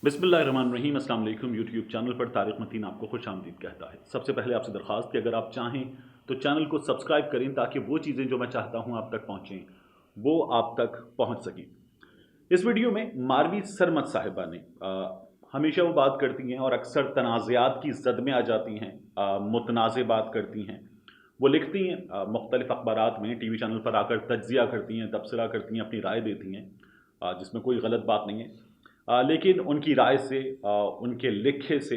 बिस्मिल्लाहिर्रहमानिर्रहीम। अस्सलाम वालेकुम। यूट्यूब चैनल पर तारिक मतीन आपको खुश आमदीद कहता है। सबसे पहले आपसे दरख्वास्त कि अगर आप चाहें तो चैनल को सब्सक्राइब करें ताकि वो चीज़ें जो मैं चाहता हूं आप तक पहुंचें वो आप तक पहुंच सकें। इस वीडियो में मारवी सरमत साहिबा ने हमेशा वो बात करती हैं और अक्सर तनाज़ात की जद में आ जाती हैं, मुतनाज़ बात करती हैं। वो लिखती हैं मुख्तलिफ अखबारात में, टीवी चैनल पर आकर तज्जिया करती हैं, तबसरा करती हैं, अपनी राय देती हैं, जिसमें कोई गलत बात नहीं है। लेकिन उनकी राय से, उनके लिखे से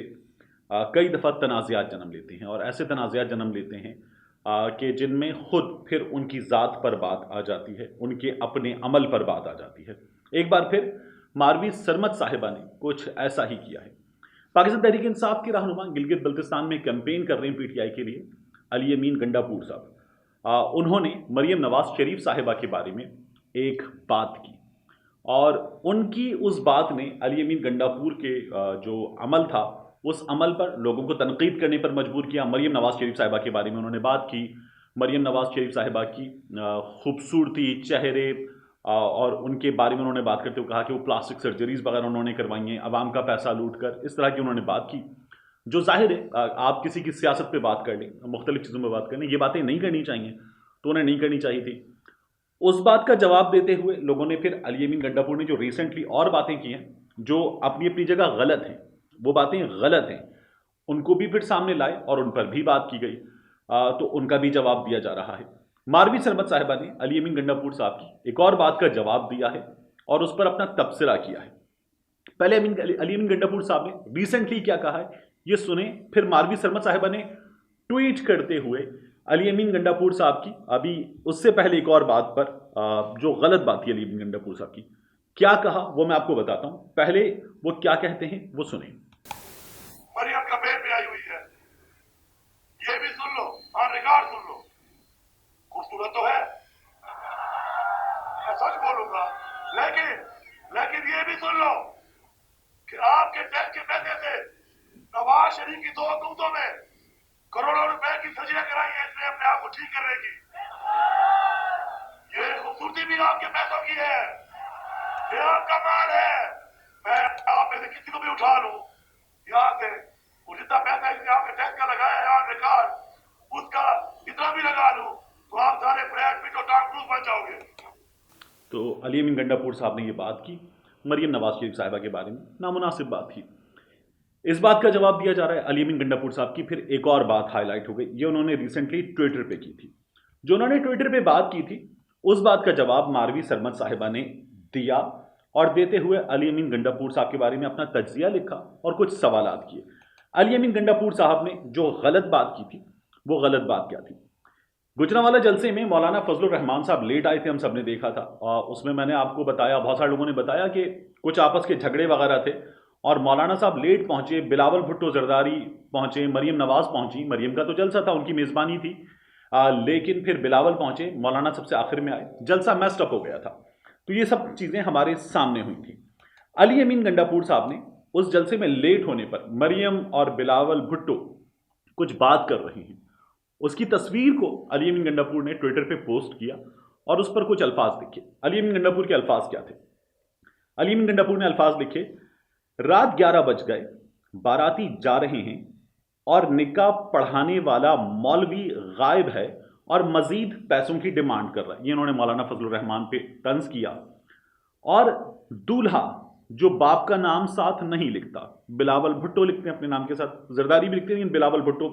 कई दफ़ा तनाज़ात जन्म लेते हैं और ऐसे तनाज़ात जन्म लेते हैं कि जिनमें खुद फिर उनकी ज़ात पर बात आ जाती है, उनके अपने अमल पर बात आ जाती है। एक बार फिर मारवी सरमत साहिबा ने कुछ ऐसा ही किया है। पाकिस्तान तहरीक इंसाफ के रहनुमा गिलगित बल्तिस्तान में कैंपेन कर रहे हैं पीटीआई के लिए, अली अमीन गंडापुर साहब। उन्होंने मरियम नवाज शरीफ साहिबा के बारे में एक बात की और उनकी उस बात ने अली अमीन गंडापुर के जो अमल था उस अमल पर लोगों को तनकीद करने पर मजबूर किया। मरियम नवाज शरीफ साहिबा के बारे में उन्होंने बात की। मरियम नवाज शरीफ साहिबा की खूबसूरती, चेहरे और उनके बारे में उन्होंने बात करते हुए कहा कि वो प्लास्टिक सर्जरीज वगैरह उन्होंने करवाई हैं अवाम का पैसा लूट कर। इस तरह की उन्होंने बात की, जो जाहिर है आप किसी की सियासत पे बात कर लें, मुख्तलिफ चीज़ों में बात कर लें, ये बातें नहीं करनी चाहिए, तो उन्हें नहीं करनी चाहिए थी। उस बात का जवाब देते हुए लोगों ने फिर अली अमीन गंडापुर ने जो रिसेंटली और बातें की हैं जो अपनी अपनी जगह गलत हैं, वो बातें गलत हैं, उनको भी फिर सामने लाए और उन पर भी बात की गई। तो उनका भी जवाब दिया जा रहा है। मारवी सरमत साहिबा ने अली अमीन गंडापुर साहब की एक और बात का जवाब दिया है और उस पर अपना तबसरा किया है। पहले अली अमीन गंडापुर साहब ने रिसेंटली क्या कहा है ये सुने, फिर मारवी सरमत साहिबा ने ट्वीट करते हुए अली अमीन गंडापुर साहब की, अभी उससे पहले एक और बात पर जो गलत बात थी अली अमीन गंडापुर साहब की, क्या कहा वो मैं आपको बताता हूं। पहले वो क्या कहते हैं वो सुने। मरियम का बेल भी आई हुई है, ये भी सुन लो, ऑन रिकॉर्ड सुन लो। खूबसूरत तो है, मैं सच बोलूंगा, लेकिन ये भी सुन लो कि आपके टैक्स के पैसे से नवाज शरीफ की 2 हुकूमतों में करोड़ों रुपए की सर्जरियां कराई है इसने अपने आप को ठीक करने की। ये खूबसूरती भी आपके पैसों की है, ये आपका माल है। मैं आप में से किसी को भी उठा लूं यहाँ से, वो जितना पैसा इसने आपके टैक्स का लगाया है ऑन रिकॉर्ड, उसका इतना भी लगा लूं तो आप सारे ब्रैड पिट और टॉम क्रूज बन जाओगे। तो अली अमीन गंडापुर साहब ने ये बात की मरियम नवाज शरीफ साहिबा के बारे में, नामुनासिब बात थी। इस बात का जवाब दिया जा रहा है अली अमीन गंडापुर साहब की। फिर एक और बात हाईलाइट हो गई, ये उन्होंने रिसेंटली ट्विटर पे की थी। जो उन्होंने ट्विटर पे बात की थी उस बात का जवाब मारवी सरमत साहिबा ने दिया और देते हुए अली अमीन गंडापुर साहब के बारे में अपना तज्जिया लिखा और कुछ सवालात किए। अली अमीन गंडापुर साहब ने जो गलत बात की थी वो गलत बात क्या थी। गुजरांवाला जलसे में मौलाना फजलुर रहमान साहब लेट आए थे, हम सब ने देखा था, और उसमें मैंने आपको बताया, बहुत सारे लोगों ने बताया कि कुछ आपस के झगड़े वगैरह थे और मौलाना साहब लेट पहुंचे। बिलावल भुट्टो जरदारी पहुंचे, मरियम नवाज पहुंची। मरियम का तो जलसा था, उनकी मेज़बानी थी, लेकिन फिर बिलावल पहुंचे, मौलाना सबसे आखिर में आए, जलसा मेस्ड अप हो गया था। तो ये सब चीज़ें हमारे सामने हुई थी। अली अमीन गंडापुर साहब ने उस जलसे में लेट होने पर मरियम और बिलावल भुट्टो कुछ बात कर रहे हैं, उसकी तस्वीर को अली अमीन गंडापुर ने ट्विटर पे पोस्ट किया और उस पर कुछ अल्फाज लिखे। अली अमीन गंडापुर के अल्फाज क्या थे? अली अमीन गंडापुर ने अल्फाज लिखे, रात 11 बज गए, बाराती जा रहे हैं और निकाह पढ़ाने वाला मौलवी गायब है और मजीद पैसों की डिमांड कर रहा है। ये इन्होंने मौलाना फजलुर रहमान पे तंज किया। और दूल्हा जो बाप का नाम साथ नहीं लिखता, बिलावल भुट्टो लिखते हैं अपने नाम के साथ, जरदारी भी लिखते हैं लेकिन बिलावल भुट्टो,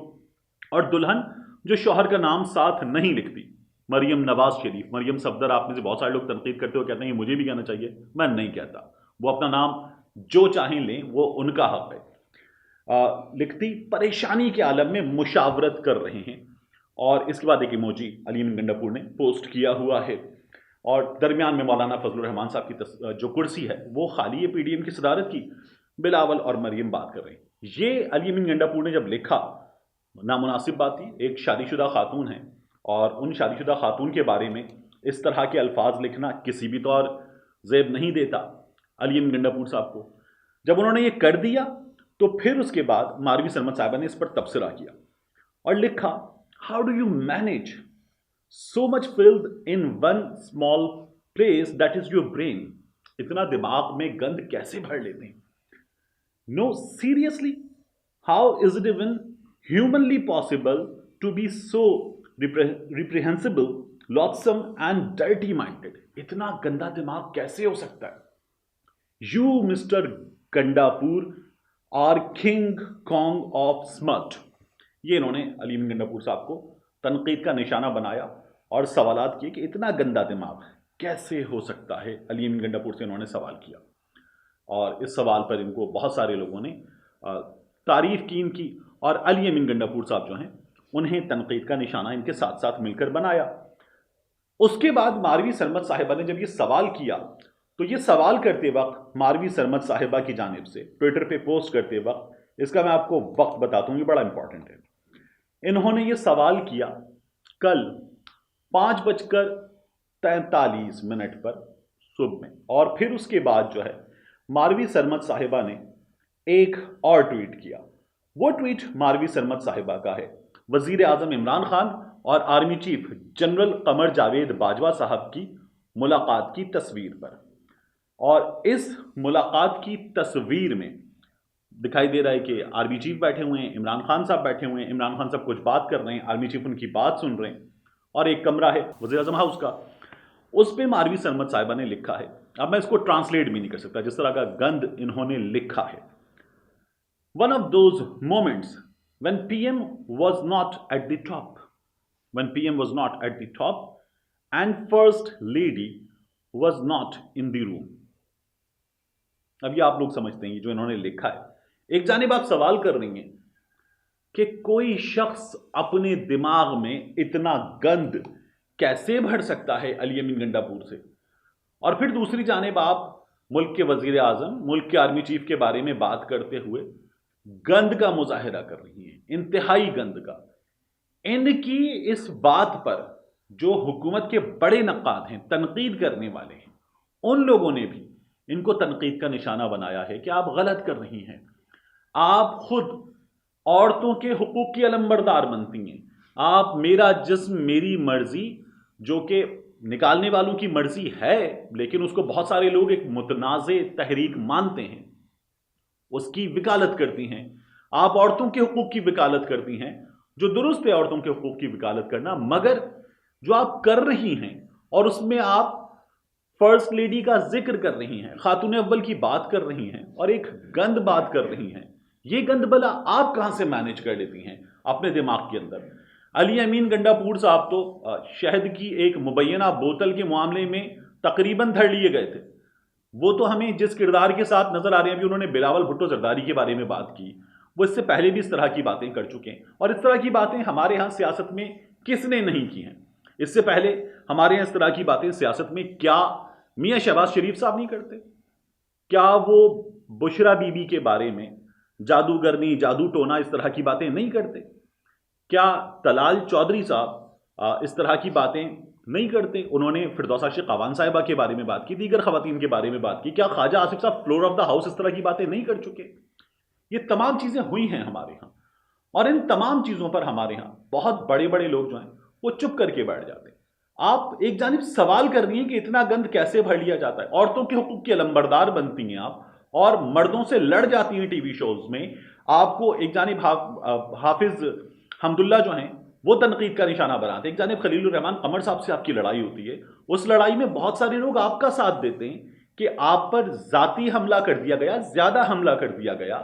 और दुल्हन जो शौहर का नाम साथ नहीं लिखती, मरियम नवाज शरीफ। मरियम सफदर, आप में से बहुत सारे लोग तनकीद करते हो, कहते हैं मुझे भी कहना चाहिए, मैं नहीं कहता, वो अपना नाम जो चाहें लें, वो उनका हक है। लिखती परेशानी के आलम में मुशावरत कर रहे हैं। और इसके बाद एक इमोजी अली अमीन गंडापुर ने पोस्ट किया हुआ है और दरमियान में मौलाना फजलुर रहमान साहब की जो कुर्सी है वो खाली है पीडीएम की सदारत की, बिलावल और मरियम बात कर रहे हैं। ये अली अमीन गंडापुर ने जब लिखा, नामुनासिब बात थी। एक शादीशुदा खातून है और उन शादीशुदा खातून के बारे में इस तरह के अल्फाज लिखना किसी भी तौर ज़ेब नहीं देता अली अमीन गंडापुर साहब को। जब उन्होंने ये कर दिया तो फिर उसके बाद मारवी सरमत साहिबा ने इस पर तबसरा किया और लिखा, how do you manage so much filth in one small place that is your brain. इतना दिमाग में गंद कैसे भर लेते हैं। No seriously, how is it even humanly possible to be so reprehensible, loathsome and dirty minded? इतना गंदा दिमाग कैसे हो सकता है? You mister Gandapur are King Kong of smut. ये इन्होंने अली अमीन गंडापुर साहब को तनकीद का निशाना बनाया और सवालात किए कि इतना गंदा दिमाग कैसे हो सकता है। अली अमीन गंडापुर से इन्होंने सवाल किया और इस सवाल पर इनको बहुत सारे लोगों ने तारीफ की इनकी, और अली अमीन गंडापुर साहब जो हैं उन्हें तनकीद का निशाना इनके साथ साथ मिलकर बनाया। उसके बाद मारवी सरमद साहिबा ने जब ये सवाल किया तो ये सवाल करते वक्त मारवी सरमद साहिबा की जानिब से ट्विटर पे पोस्ट करते वक्त, इसका मैं आपको वक्त बताता हूँ, ये बड़ा इंपॉर्टेंट है। इन्होंने ये सवाल किया कल 5:43 पर सुबह में, और फिर उसके बाद जो है मारवी सरमद साहिबा ने एक और ट्वीट किया। वो ट्वीट मारवी सरमद साहिबा का है वजीर आजम इमरान खान और army chief general Qamar Javed Bajwa साहब की मुलाकात की तस्वीर पर। और इस मुलाकात की तस्वीर में दिखाई दे रहा है कि आर्मी चीफ बैठे हुए हैं, इमरान खान साहब बैठे हुए हैं, इमरान खान साहब कुछ बात कर रहे हैं, आर्मी चीफ उनकी बात सुन रहे हैं, और एक कमरा है वज़ीर आज़म हाउस का, उस पे मारवी सरमद साहिबा ने लिखा है। अब मैं इसको ट्रांसलेट भी नहीं कर सकता जिस तरह का गंद इन्होंने लिखा है। One of those moments when PM was not at the top, when PM was not at the top and first lady was not in the room। अब ये आप लोग समझते हैं जो इन्होंने लिखा है। एक जानिब आप सवाल कर रही हैं कि कोई शख्स अपने दिमाग में इतना गंद कैसे भर सकता है अली अमीन गंडापुर से, और फिर दूसरी जानिब आप मुल्क के वजीर आजम, मुल्क के आर्मी चीफ के बारे में बात करते हुए गंद का मुजाहिरा कर रही हैं, इंतहाई गंद का। इनकी इस बात पर जो हुकूमत के बड़े नक़ाद हैं, तनकीद करने वाले हैं, उन लोगों ने भी इनको तनकीद का निशाना बनाया है कि आप गलत कर रही हैं। आप खुद औरतों के हुकूक की अलंबरदार बनती हैं। आप मेरा जिस्म मेरी मर्जी, जो कि निकालने वालों की मर्जी है लेकिन उसको बहुत सारे लोग एक मुतनाज़े तहरीक मानते हैं, उसकी वकालत करती हैं। आप औरतों के हुकूक की वकालत करती हैं, जो दुरुस्त है औरतों के हुकूक की वकालत करना, मगर जो आप कर रही हैं और उसमें आप फर्स्ट लेडी का जिक्र कर रही हैं, खातून अव्वल की बात कर रही हैं और एक गंद बात कर रही हैं। ये गंद भला आप कहां से मैनेज कर लेती हैं अपने दिमाग के अंदर? अली अमीन गंडापुर साहब तो शहद की एक मुबैना बोतल के मामले में तकरीबन धर लिए गए थे। वो तो हमें जिस किरदार के साथ नजर आ रहे हैं, अभी उन्होंने बिलावल भुट्टो जरदारी के बारे में बात की, वो इससे पहले भी इस तरह की बातें कर चुके हैं, और इस तरह की बातें हमारे यहाँ सियासत में किसने नहीं की हैं? इससे पहले हमारे यहाँ इस तरह की बातें सियासत में क्या मियाँ शहबाज शरीफ साहब नहीं करते? क्या वो बुशरा बीबी के बारे में जादूगरनी, जादू टोना, इस तरह की बातें नहीं करते? क्या तलाल चौधरी साहब इस तरह की बातें नहीं करते? उन्होंने फिरदौसा शेख अवान साहिबा के बारे में बात की, दीगर खवातीन के बारे में बात की। क्या ख्वाजा आसिफ साहब फ्लोर ऑफ द हाउस इस तरह की बातें नहीं कर चुके? ये तमाम चीजें हुई हैं हमारे यहाँ, और इन तमाम चीजों पर हमारे यहाँ बहुत बड़े बड़े लोग जो हैं वो चुप करके बैठ जाते हैं। आप एक जानिब सवाल कर रही हैं कि इतना गंद कैसे भर लिया जाता है, औरतों के हुकूक की अलंबरदार बनती हैं आप और मर्दों से लड़ जाती हैं टीवी शोज में। आपको एक जानिब हाफिज हमदुल्ला जो हैं वो तनकीद का निशाना बनाते हैं, एक जानिब खलीलुर रहमान कमर साहब से आपकी लड़ाई होती है। उस लड़ाई में बहुत सारे लोग आपका साथ देते हैं कि आप पर जाती हमला कर दिया गया, ज्यादा हमला कर दिया गया।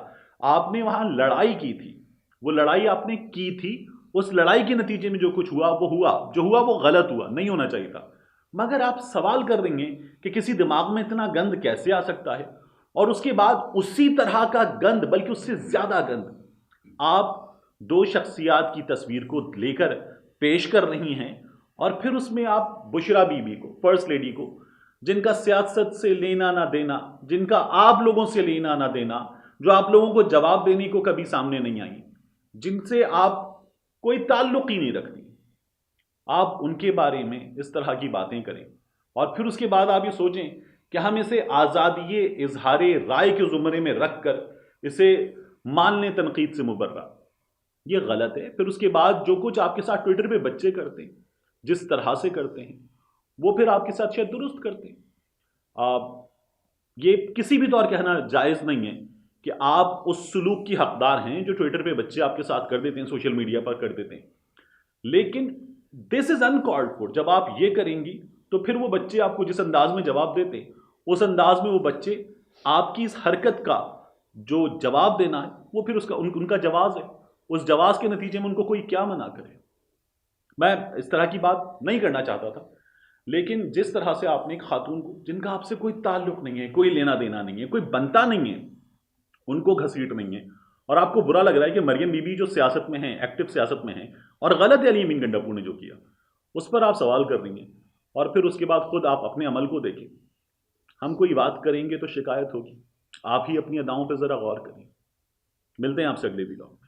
आपने वहां लड़ाई की थी, वो लड़ाई आपने की थी, उस लड़ाई के नतीजे में जो कुछ हुआ वो हुआ, जो हुआ वो गलत हुआ, नहीं होना चाहिए था। मगर आप सवाल कर रही हैं कि किसी दिमाग में इतना गंद कैसे आ सकता है, और उसके बाद उसी तरह का गंद, बल्कि उससे ज्यादा गंद, आप दो शख्सियात की तस्वीर को लेकर पेश कर रही हैं, और फिर उसमें आप बुशरा बीबी को, फर्स्ट लेडी को, जिनका सियासत से लेना ना देना, जिनका आप लोगों से लेना ना देना, जो आप लोगों को जवाब देने को कभी सामने नहीं आई, जिनसे आप कोई ताल्लुक ही नहीं रखती, आप उनके बारे में इस तरह की बातें करें, और फिर उसके बाद आप ये सोचें कि हम इसे आज़ादी इजहार राय के जुमरे में रखकर इसे मान लें तनकीद से मुबर्रा। ये गलत है। फिर उसके बाद जो कुछ आपके साथ ट्विटर पे बच्चे करते हैं, जिस तरह से करते हैं, वो फिर आपके साथ शायद दुरुस्त करते हैं। ये किसी भी तौर कहना जायज़ नहीं है कि आप उस सुलूक की हकदार हैं जो ट्विटर पे बच्चे आपके साथ कर देते हैं, सोशल मीडिया पर कर देते हैं। लेकिन दिस इज अनकॉल्ड फॉर। जब आप ये करेंगी तो फिर वो बच्चे आपको जिस अंदाज में जवाब देते हैं, उस अंदाज में वो बच्चे आपकी इस हरकत का जो जवाब देना है वो फिर उनका जवाब है। उस जवाब के नतीजे में उनको कोई क्या मना करे। मैं इस तरह की बात नहीं करना चाहता था, लेकिन जिस तरह से आपने एक खातून को, जिनका आपसे कोई ताल्लुक नहीं है, कोई लेना देना नहीं है, कोई बनता नहीं है, उनको घसीट नहीं है, और आपको बुरा लग रहा है कि मरियम बीबी जो सियासत में है, एक्टिव सियासत में है, और गलत है अली अमीन गंडापुर ने जो किया, उस पर आप सवाल कर रही हैं, और फिर उसके बाद खुद आप अपने अमल को देखें। हम कोई बात करेंगे तो शिकायत होगी। आप ही अपनी अदाओं पर जरा गौर करें। मिलते हैं आपसे अगले वीडियो में।